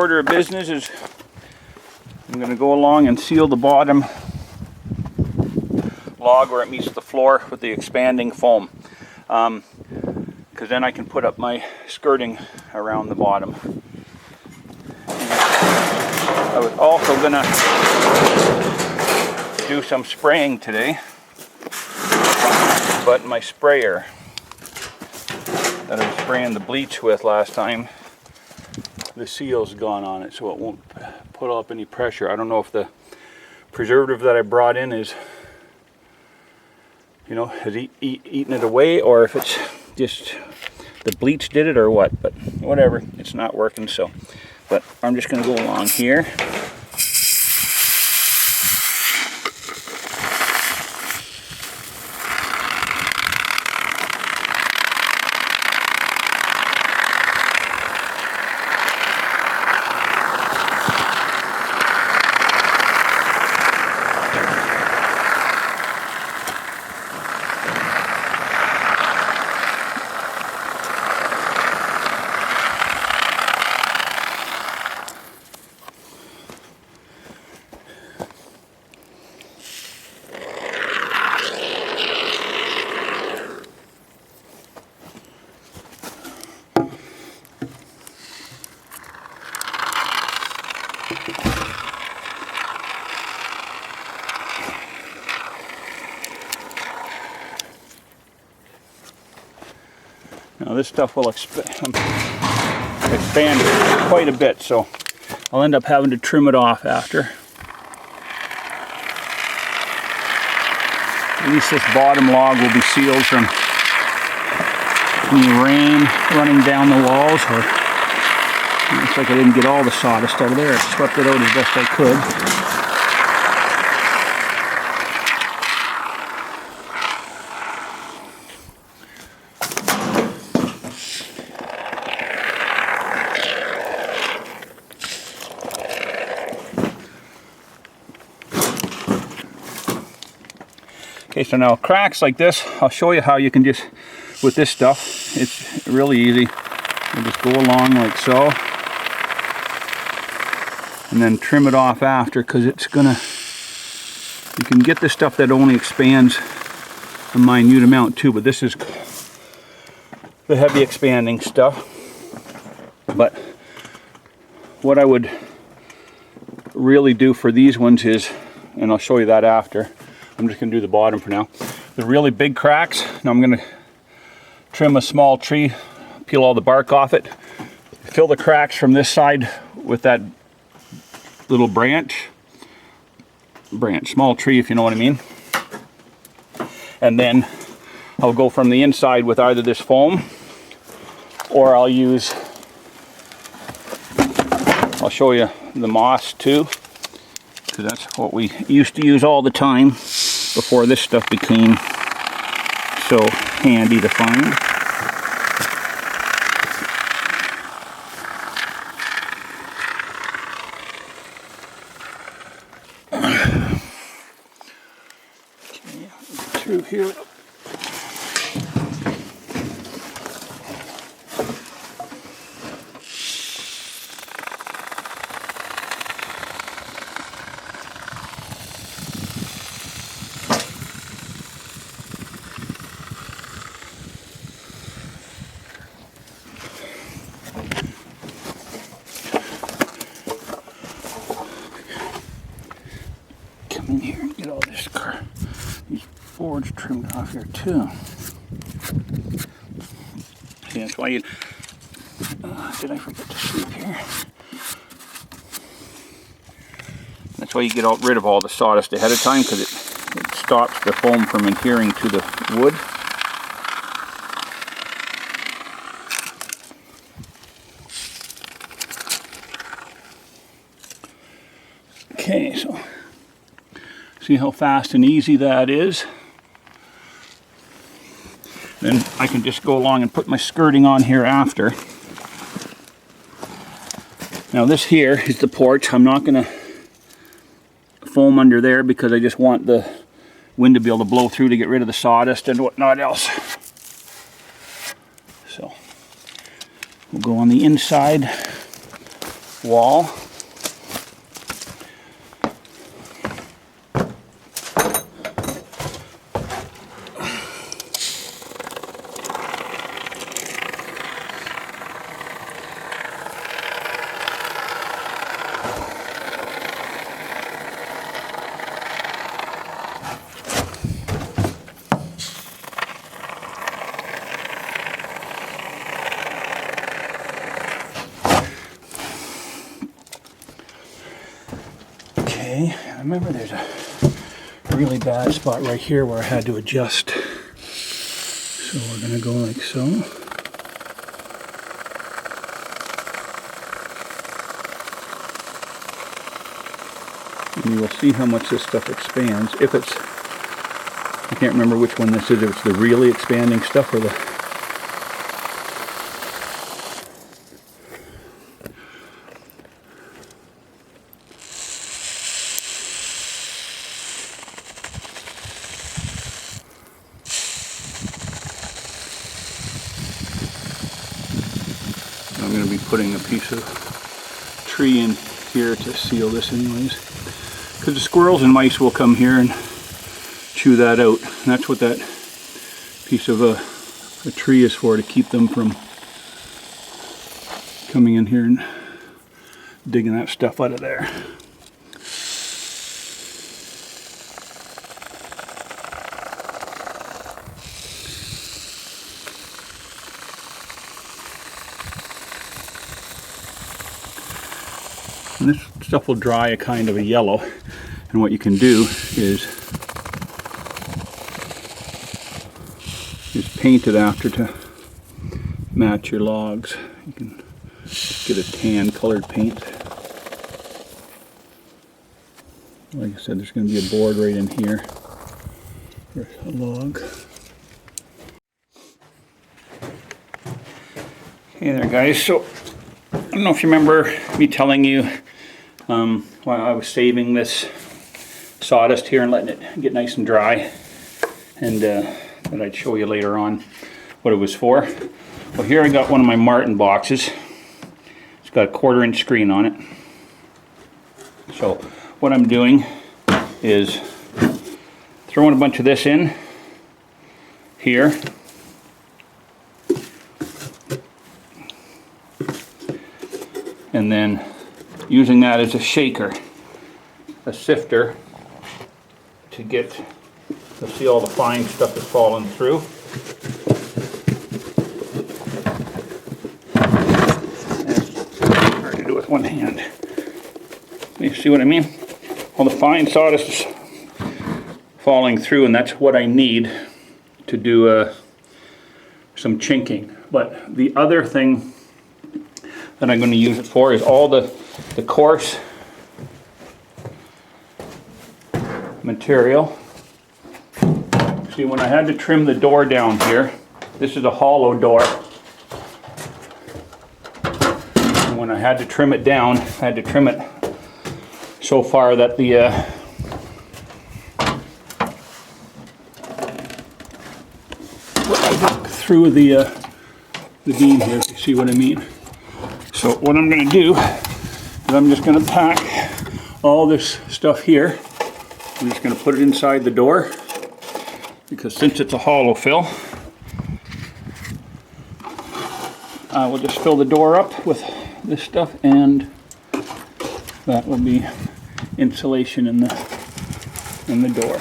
Order of business is I'm going to go along and seal the bottom log where it meets the floor with the expanding foam, because then I can put up my skirting around the bottom. I was also going to do some spraying today, but my sprayer that I was spraying the bleach with last time, the seal's gone on it, so it won't put up any pressure. I don't know if the preservative that I brought in is, you know, has eaten it away, or if it's just the bleach did it or what, but whatever, it's not working. So, but I'm just going to go along here. Now this stuff will expand quite a bit, so I'll end up having to trim it off after. At least this bottom log will be sealed from any rain running down the walls, or it looks like I didn't get all the sawdust out of there. I swept it out as best I could. Okay, so now cracks like this, I'll show you how you can just, with this stuff, it's really easy. You just go along like so, and then trim it off after, because it's gonna, you can get the stuff that only expands a minute amount too, but this is the heavy expanding stuff. But what I would really do for these ones is, and I'll show you that after, I'm just going to do the bottom for now. The really big cracks, now I'm going to trim a small tree, peel all the bark off it, fill the cracks from this side with that little branch, small tree if you know what I mean. And then I'll go from the inside with either this foam, or I'll show you the moss too, because that's what we used to use all the time before this stuff became so handy to find. Okay, through here. In here and get all these boards trimmed off here too. See, that's why you did I forget to sweep here? That's why you get rid of all the sawdust ahead of time, because it stops the foam from adhering to the wood. Okay, so see how fast and easy that is. Then I can just go along and put my skirting on here after. Now this here is the porch. I'm not going to foam under there because I just want the wind to be able to blow through to get rid of the sawdust and whatnot else. So we'll go on the inside wall. I remember there's a really bad spot right here where I had to adjust. So we're going to go like so. And you will see how much this stuff expands. If it's, I can't remember which one this is, if it's the really expanding stuff or the I'm going to be putting a piece of tree in here to seal this anyways, because the squirrels and mice will come here and chew that out. And that's what that piece of a tree is for, to keep them from coming in here and digging that stuff out of there. And this stuff will dry a kind of a yellow, and what you can do is paint it after to match your logs. You can get a tan colored paint. Like I said, there's going to be a board right in here for a log. Hey there guys, so I don't know if you remember me telling you while I was saving this sawdust here and letting it get nice and dry, and that I'd show you later on what it was for. Well, here I got one of my Martin boxes. It's got a 1/4 inch screen on it. So what I'm doing is throwing a bunch of this in here. And then using that as a shaker, a sifter, to get, you'll see all the fine stuff is falling through. It's hard to do with one hand. You see what I mean? All the fine sawdust is falling through, and that's what I need to do some chinking. But the other thing that I'm going to use it for is all the coarse material. See, when I had to trim the door down here, this is a hollow door, and when I had to trim it down, I had to trim it so far that the through the beam here, if you see what I mean. So what I'm going to do is I'm just going to pack all this stuff here. I'm just going to put it inside the door, because since it's a hollow fill, I will just fill the door up with this stuff, and that will be insulation in the door.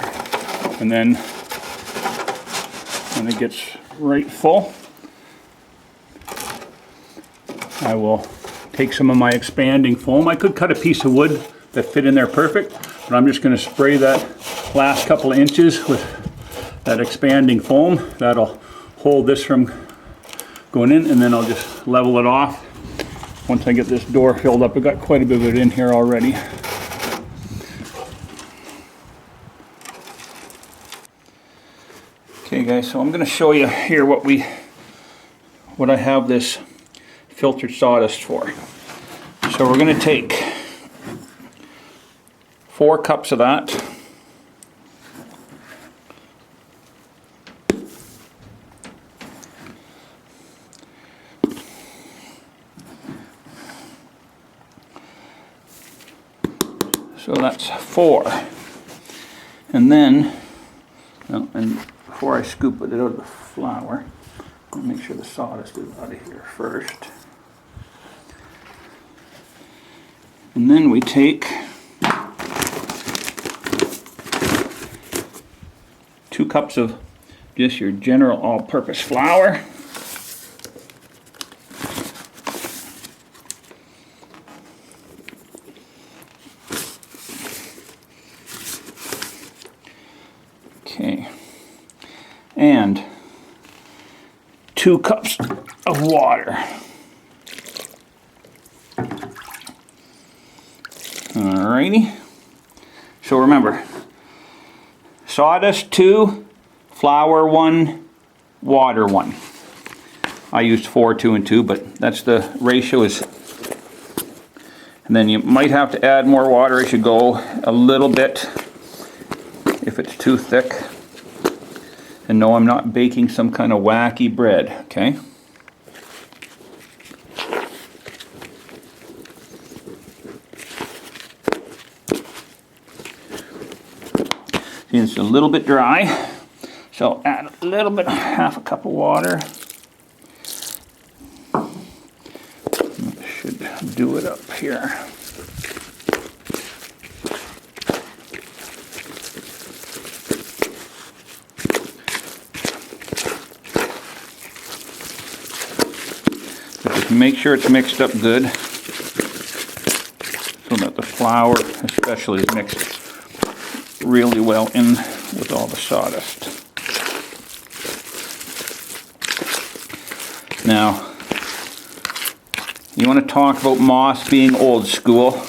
And then when it gets right full, I will take some of my expanding foam. I could cut a piece of wood that fit in there perfect, but I'm just going to spray that last couple of inches with that expanding foam. That'll hold this from going in, and then I'll just level it off once I get this door filled up. I've got quite a bit of it in here already. Okay guys, so I'm going to show you here what I have this filtered sawdust for. So we're going to take 4 cups of that. So that's 4. And then, well, and before I scoop it out of the flour, I'll make sure the sawdust is out of here first. And then we take 2 cups of just your general all-purpose flour. Okay. And 2 cups of water. Alrighty. So remember, sawdust 2, flour 1, water 1. I used 4, 2, and 2, but that's the ratio is. And then you might have to add more water as you go, a little bit, if it's too thick. And no, I'm not baking some kind of wacky bread, okay? It's a little bit dry, so add a little bit, half a cup of water. That should do it up here. Just make sure it's mixed up good, so that the flour especially is mixed really well in with all the sawdust. Now, you want to talk about moss being old school.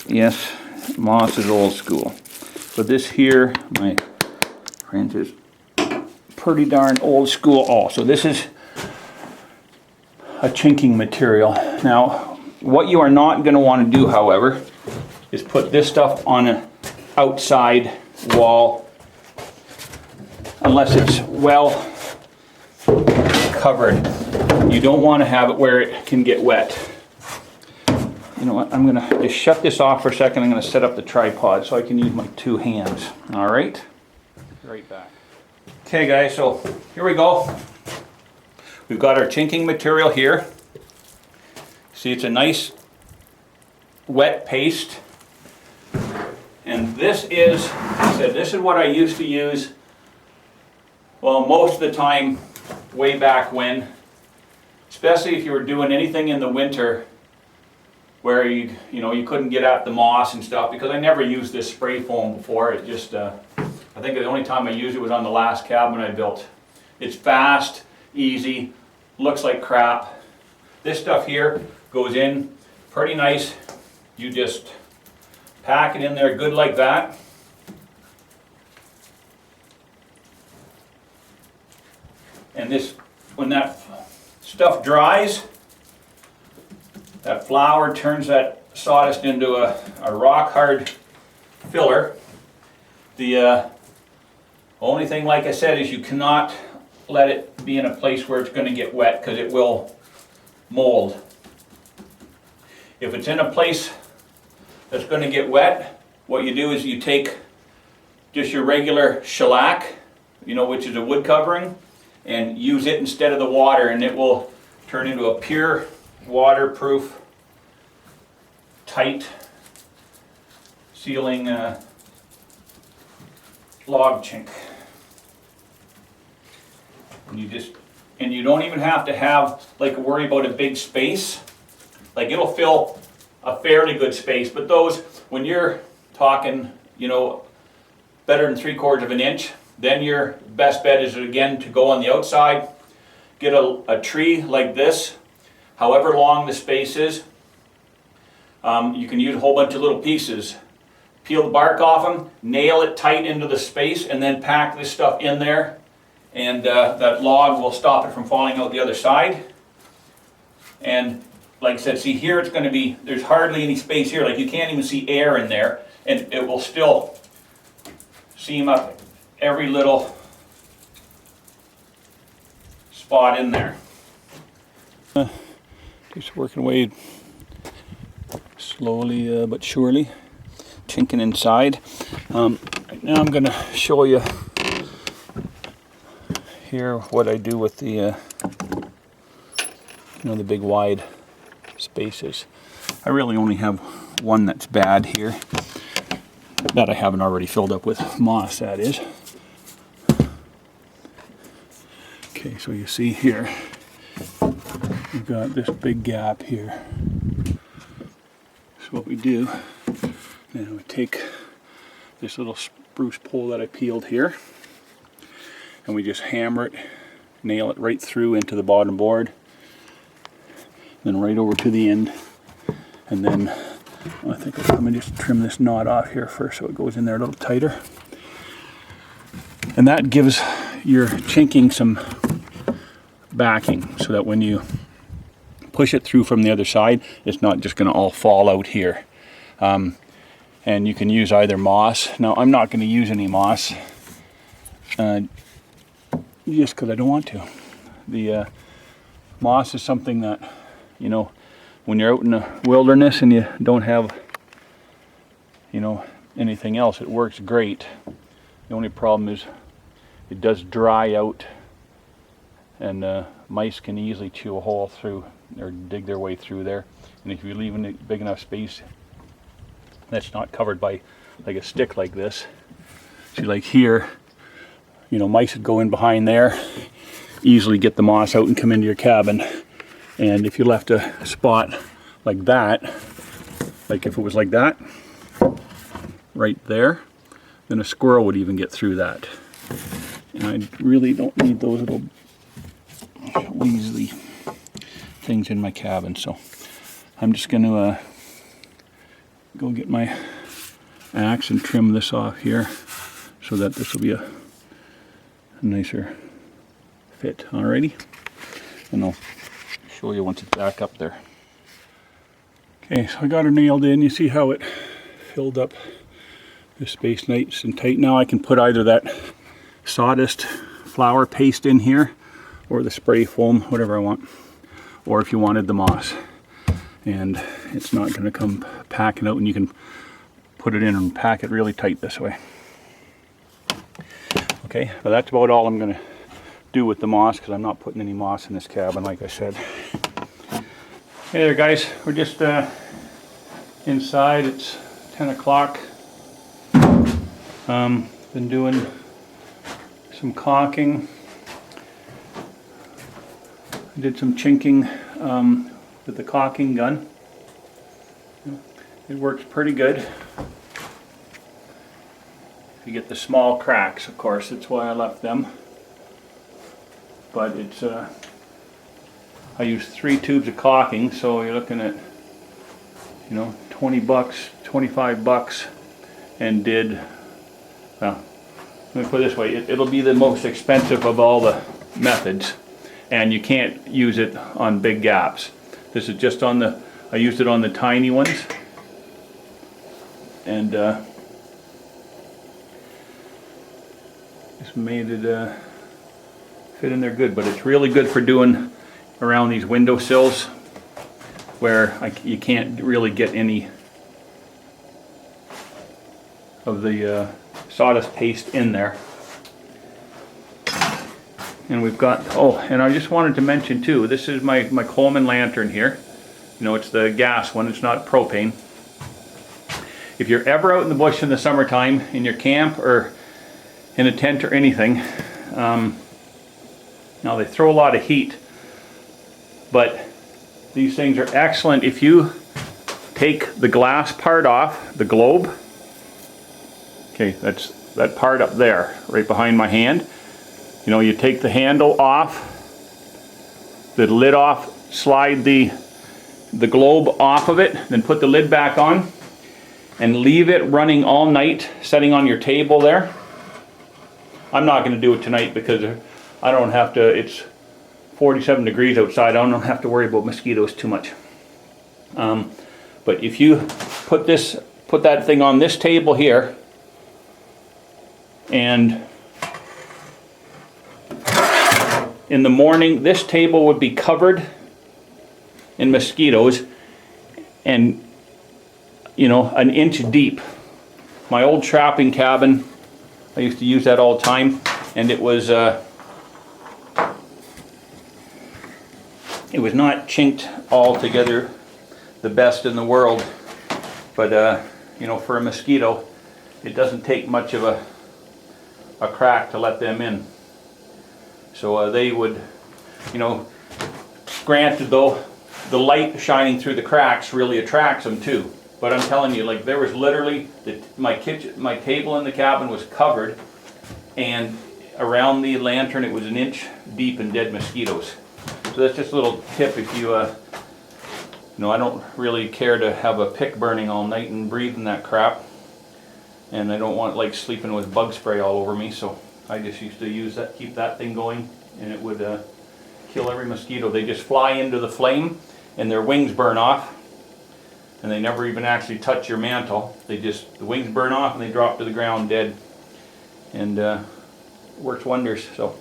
Yes, moss is old school. But this here, my friends, is pretty darn old school also. This is a chinking material. Now, what you are not going to want to do, however, is put this stuff on an outside wall unless it's well covered. You don't want to have it where it can get wet. You know what, I'm going to just shut this off for a second. I'm going to set up the tripod so I can use my 2 hands. All right? Right back. Okay guys, so here we go. We've got our chinking material here. See, it's a nice wet paste. And this is, I said, this is what I used to use, well, most of the time, way back when, especially if you were doing anything in the winter where you couldn't get at the moss and stuff, because I never used this spray foam before. It just, I think the only time I used it was on the last cabin I built. It's fast, easy, looks like crap. This stuff here goes in pretty nice. You just pack it in there good like that. And this, when that stuff dries, that flour turns that sawdust into a rock hard filler. The only thing, like I said, is you cannot let it be in a place where it's going to get wet, because it will mold. If it's in a place that's going to get wet, what you do is you take just your regular shellac, which is a wood covering, and use it instead of the water, and it will turn into a pure, waterproof, tight sealing log chink. And you don't even have to have worry about a big space. It'll fill a fairly good space, but those, when you're talking, better than 3/4 of an inch, then your best bet is again to go on the outside, get a tree like this, however long the space is. You can use a whole bunch of little pieces. Peel the bark off them, nail it tight into the space, and then pack this stuff in there, and that log will stop it from falling out the other side. And like I said, see here, it's going to be, there's hardly any space here, you can't even see air in there, and it will still seam up every little spot in there. Just working away, slowly but surely chinking inside. Right now I'm going to show you here what I do with the the big wide spaces. I really only have one that's bad here that I haven't already filled up with moss, that is. Okay, so you see here we've got this big gap here. So what we do, now we take this little spruce pole that I peeled here and we just hammer it, nail it right through into the bottom board, then right over to the end, and then I think let me just trim this knot off here first so it goes in there a little tighter. And that gives your chinking some backing so that when you push it through from the other side, it's not just going to all fall out here. And you can use either moss. Now I'm not going to use any moss just because I don't want to. The moss is something that, when you're out in the wilderness and you don't have, anything else, it works great. The only problem is it does dry out, and mice can easily chew a hole through or dig their way through there. And if you leave a big enough space that's not covered by like a stick like this, see, like here, mice would go in behind there, easily get the moss out and come into your cabin. And if you left a spot like that, like if it was like that, right there, then a squirrel would even get through that. And I really don't need those little weaselly things in my cabin, so I'm just going to go get my axe and trim this off here so that this will be a nicer fit. Alrighty, and I'll show you once it's back up there. Okay, so I got her nailed in. You see how it filled up this space nice and tight. Now I can put either that sawdust flour paste in here or the spray foam, whatever I want, or if you wanted the moss. And it's not going to come packing out, and you can put it in and pack it really tight this way. Okay, but that's about all I'm going to do with the moss, because I'm not putting any moss in this cabin, like I said. Hey there guys, we're just inside. It's 10 o'clock. Been doing some caulking. I did some chinking with the caulking gun. It works pretty good. You get the small cracks, of course, that's why I left them. But it's I used 3 tubes of caulking, so you're looking at 20 bucks, 25 bucks, and did, well, let me put it this way, it'll be the most expensive of all the methods, and you can't use it on big gaps. This is just on the, I used it on the tiny ones, and just made it fit in there good. But it's really good for doing around these windowsills where you can't really get any of the sawdust paste in there. And we've got, oh, and I just wanted to mention too, this is my Coleman lantern here. It's the gas one, it's not propane. If you're ever out in the bush in the summertime, in your camp or in a tent or anything, now they throw a lot of heat, but these things are excellent if you take the glass part off, the globe. Okay, that's that part up there, right behind my hand. You take the handle off, the lid off, slide the globe off of it, then put the lid back on, and leave it running all night, setting on your table there. I'm not going to do it tonight because I don't have to, it's 47 degrees outside, I don't have to worry about mosquitoes too much. But if you put that thing on this table here, and in the morning this table would be covered in mosquitoes, and you know, an inch deep. My old trapping cabin, I used to use that all the time, and it was not chinked all together the best in the world, but you know, for a mosquito, it doesn't take much of a crack to let them in. So they would, you know, granted though, the light shining through the cracks really attracts them too. But I'm telling you, like, there was literally, my table in the cabin was covered, and around the lantern it was an inch deep in dead mosquitoes. So that's just a little tip if you, you know, I don't really care to have a pick burning all night and breathing that crap. And I don't want like sleeping with bug spray all over me, so I just used to use that, keep that thing going, and it would kill every mosquito. They just fly into the flame and their wings burn off. And they never even actually touch your mantle. They just, the wings burn off and they drop to the ground dead. And it works wonders. So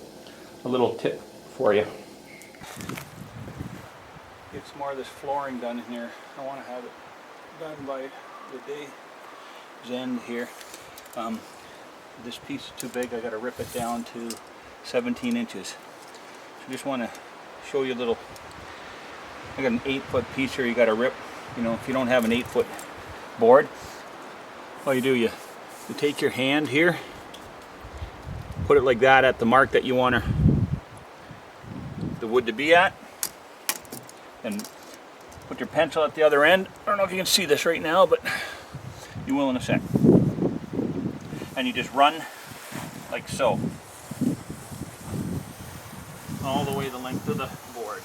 a little tip for you. Get some more of this flooring done in here. I want to have it done by the day's end here. This piece is too big. I got to rip it down to 17 inches. So I just want to show you a little. I got an 8-foot piece here you got to rip. You know, if you don't have an 8-foot board, all you do, you take your hand here, put it like that at the mark that you want the wood to be at, and put your pencil at the other end. I don't know if you can see this right now, but you will in a sec. And you just run like so, all the way the length of the board.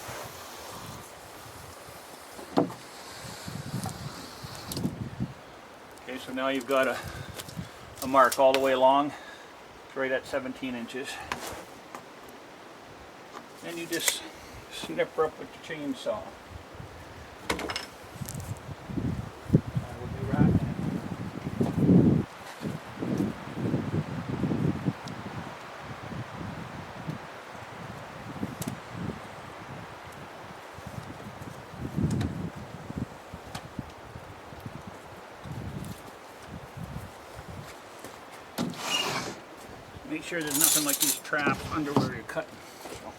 Okay, so now you've got a mark all the way along. It's right at 17 inches. And you just snipper up with the chainsaw. Make sure there's nothing like these traps under where you're cutting. So,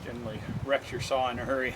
generally wrecks your saw in a hurry.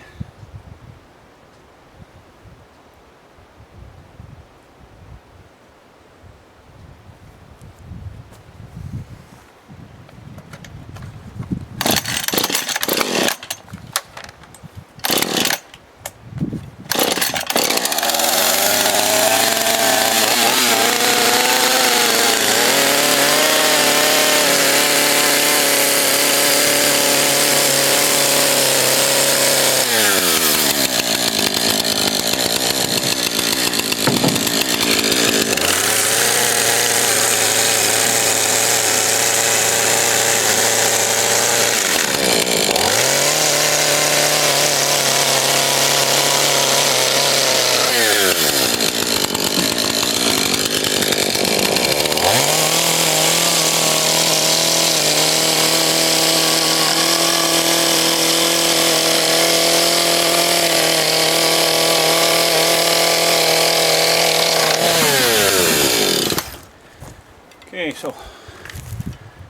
Okay, so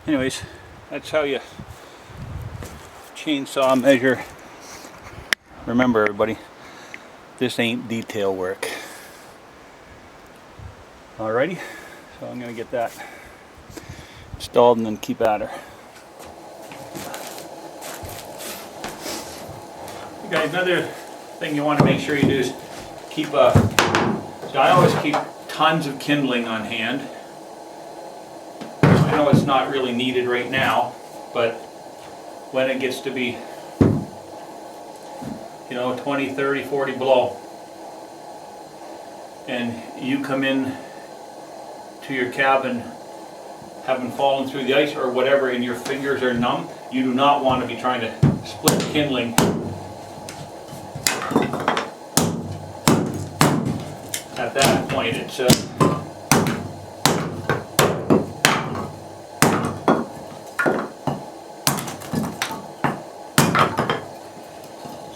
anyways, that's how you chainsaw measure. Remember everybody, this ain't detail work. Alrighty, so I'm gonna get that installed and then keep at her. You guys, another thing you want to make sure you do is keep so I always keep tons of kindling on hand. I know it's not really needed right now, but when it gets to be, you know, 20, 30, 40 below, and you come in to your cabin having fallen through the ice or whatever and your fingers are numb, you do not want to be trying to split kindling at that point. It's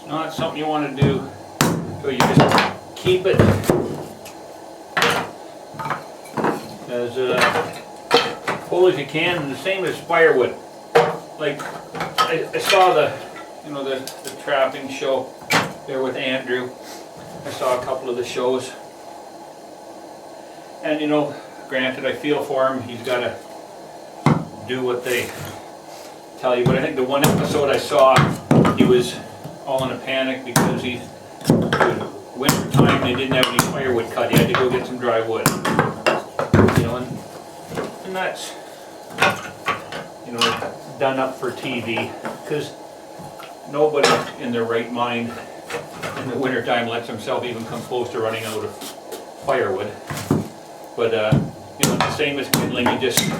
not something you want to do So you just keep it as full as you can, and the same as firewood. Like I saw the trapping show there with Andrew. I saw a couple of the shows, and granted, I feel for him. He's got to do what they tell you. But I think the one episode I saw, he was all in a panic because it was winter time. They didn't have any firewood cut. He had to go get some dry wood. And that's done up for TV, because nobody in their right mind in the winter time lets himself even come close to running out of firewood. But it's the same as kindling. You just keep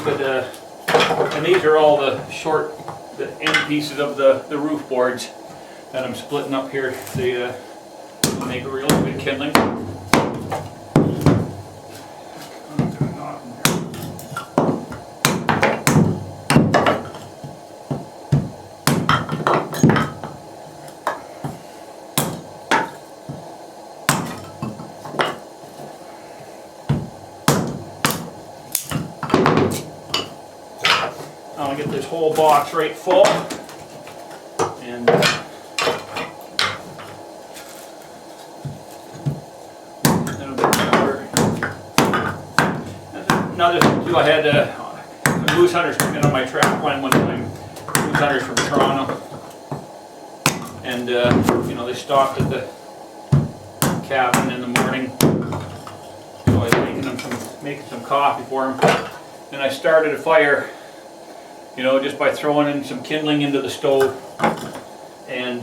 it, and these are all the end pieces of the roof boards that I'm splitting up here. They make a really good kindling. I'll get this whole box right full, and that'll be cover. Another thing too, I had some moose hunters come in on my trap line one time. Moose hunters from Toronto, and they stopped at the cabin in the morning. So I was making some coffee for them, and I started a fire. Just by throwing in some kindling into the stove and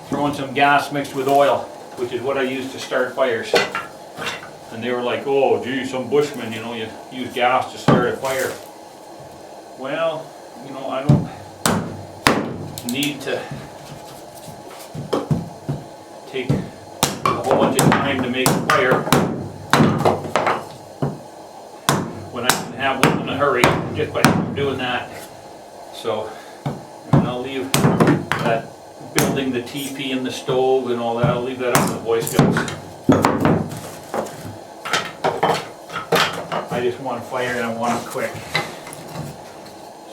throwing some gas mixed with oil, which is what I use to start fires. And they were like, "Oh, gee, some bushman, you use gas to start a fire." Well, I don't need to take a whole bunch of time to make a fire when I can have one in a hurry just by doing that. So, I'll leave that building the teepee and the stove and all that. I'll leave that up to the Boy Scouts. I just want fire and I want it quick.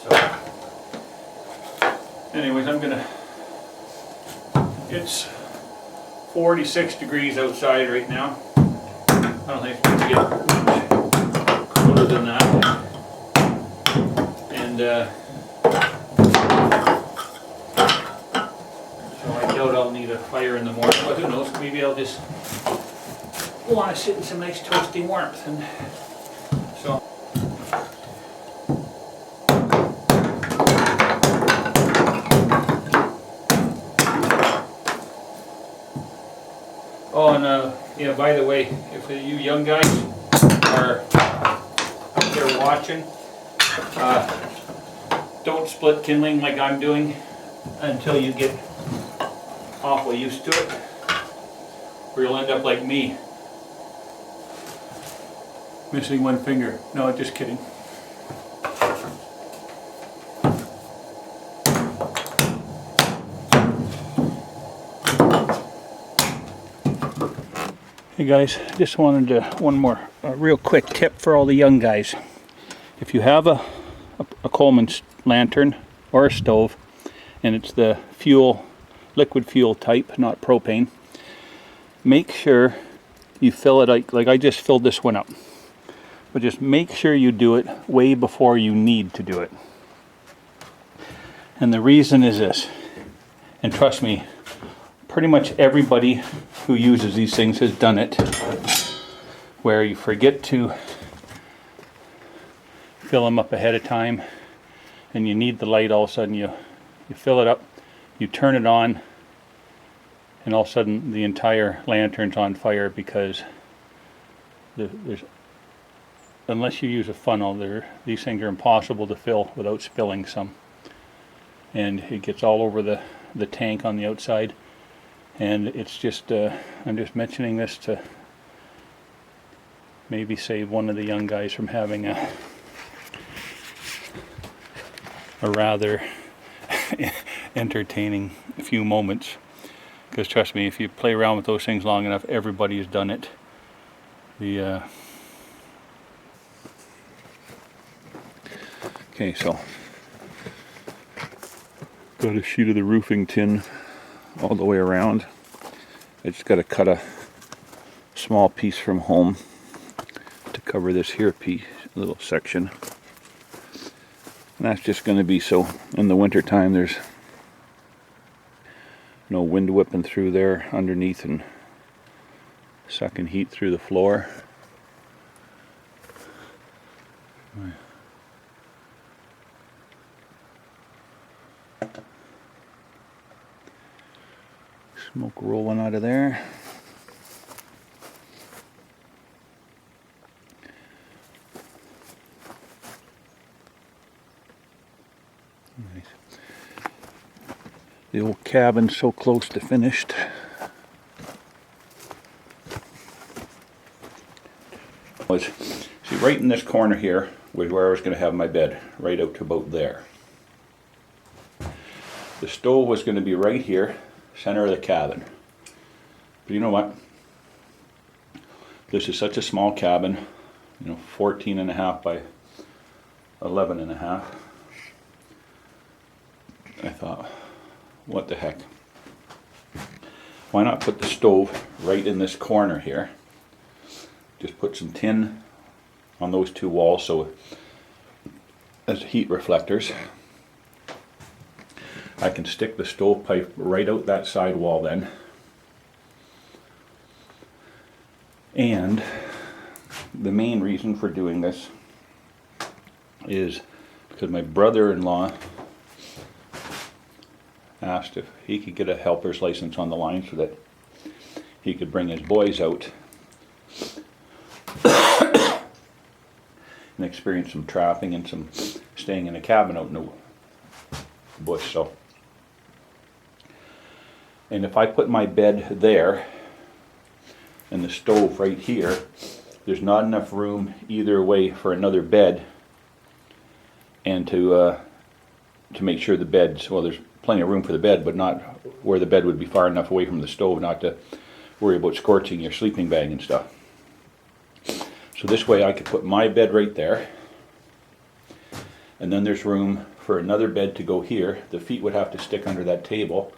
So, anyways, it's 46 degrees outside right now. I don't think it's going to get much cooler than that. And so I doubt I'll need a fire in the morning, but who knows, maybe I'll just want to sit in some nice toasty warmth. And so and by the way, if you young guys are out there watching, don't split kindling like I'm doing until you get awfully used to it, or you'll end up like me, missing one finger. No, just kidding. Hey guys, just wanted to one more real quick tip for all the young guys. If you have a Coleman's lantern or a stove, and it's the liquid fuel type, not propane, make sure you fill it like I just filled this one up. But just make sure you do it way before you need to do it. And the reason is this, and trust me, pretty much everybody who uses these things has done it, where you forget to fill them up ahead of time, and you need the light. All of a sudden you fill it up, you turn it on, and all of a sudden the entire lantern's on fire, because unless you use a funnel, these things are impossible to fill without spilling some, and it gets all over the tank on the outside. And it's just I'm just mentioning this to maybe save one of the young guys from having a a rather entertaining few moments. Because trust me, if you play around with those things long enough, everybody has done it. Okay, so got a sheet of the roofing tin all the way around. I just got to cut a small piece from home to cover this here piece, little section. And that's just going to be so in the winter time there's no wind whipping through there underneath and sucking heat through the floor. Smoke rolling out of there. Nice. The old cabin's so close to finished. See, right in this corner here was where I was going to have my bed, right out to about there. The stove was going to be right here, center of the cabin. But you know what? This is such a small cabin, 14.5 by 11.5. I thought, what the heck? Why not put the stove right in this corner here? Just put some tin on those two walls so as heat reflectors. I can stick the stovepipe right out that side wall then. And the main reason for doing this is because my brother-in-law asked if he could get a helper's license on the line so that he could bring his boys out and experience some trapping and some staying in a cabin out in the bush. So, and if I put my bed there and the stove right here, there's not enough room either way for another bed, and to make sure the bed's, well, there's plenty of room for the bed, but not where the bed would be far enough away from the stove not to worry about scorching your sleeping bag and stuff. So this way I could put my bed right there, and then there's room for another bed to go here. The feet would have to stick under that table.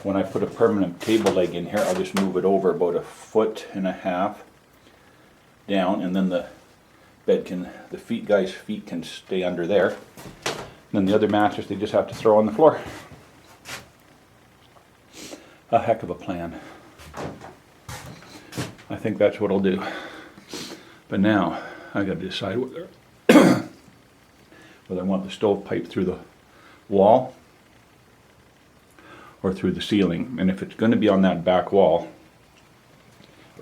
When I put a permanent table leg in here, I'll just move it over about 1.5 feet down, and then the bed can, the guy's feet can stay under there. And then the other mattress they just have to throw on the floor. A heck of a plan. I think that's what I'll do. But now I got to decide whether I want the stovepipe through the wall or through the ceiling. And if it's going to be on that back wall,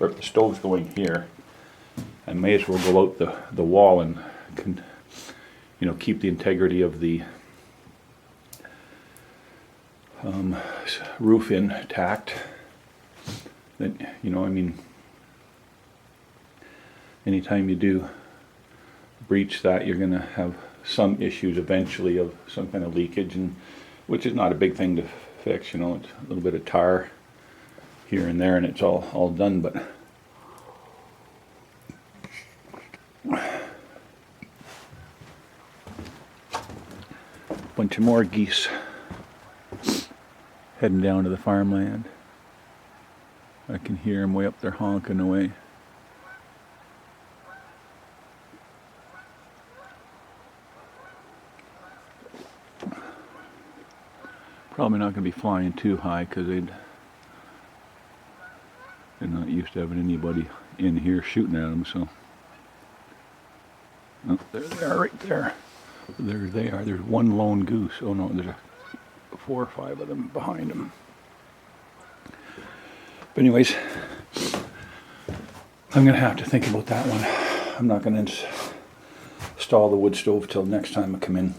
or if the stove's going here, I may as well go out the wall and keep the integrity of the roof intact. Then, anytime you do breach that, you're going to have some issues eventually of some kind of leakage, and which is not a big thing to fix. It's a little bit of tar here and there, and it's all done. But bunch of more geese heading down to the farmland. I can hear them way up there honking away. Probably not going to be flying too high because they're not used to having anybody in here shooting at them. So, oh, there they are, right there. There they are. There's one lone goose. Oh no, there's 4 or 5 of them behind them. But anyways, I'm going to have to think about that one. I'm not going to install the wood stove till next time I come in.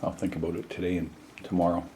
I'll think about it today and tomorrow.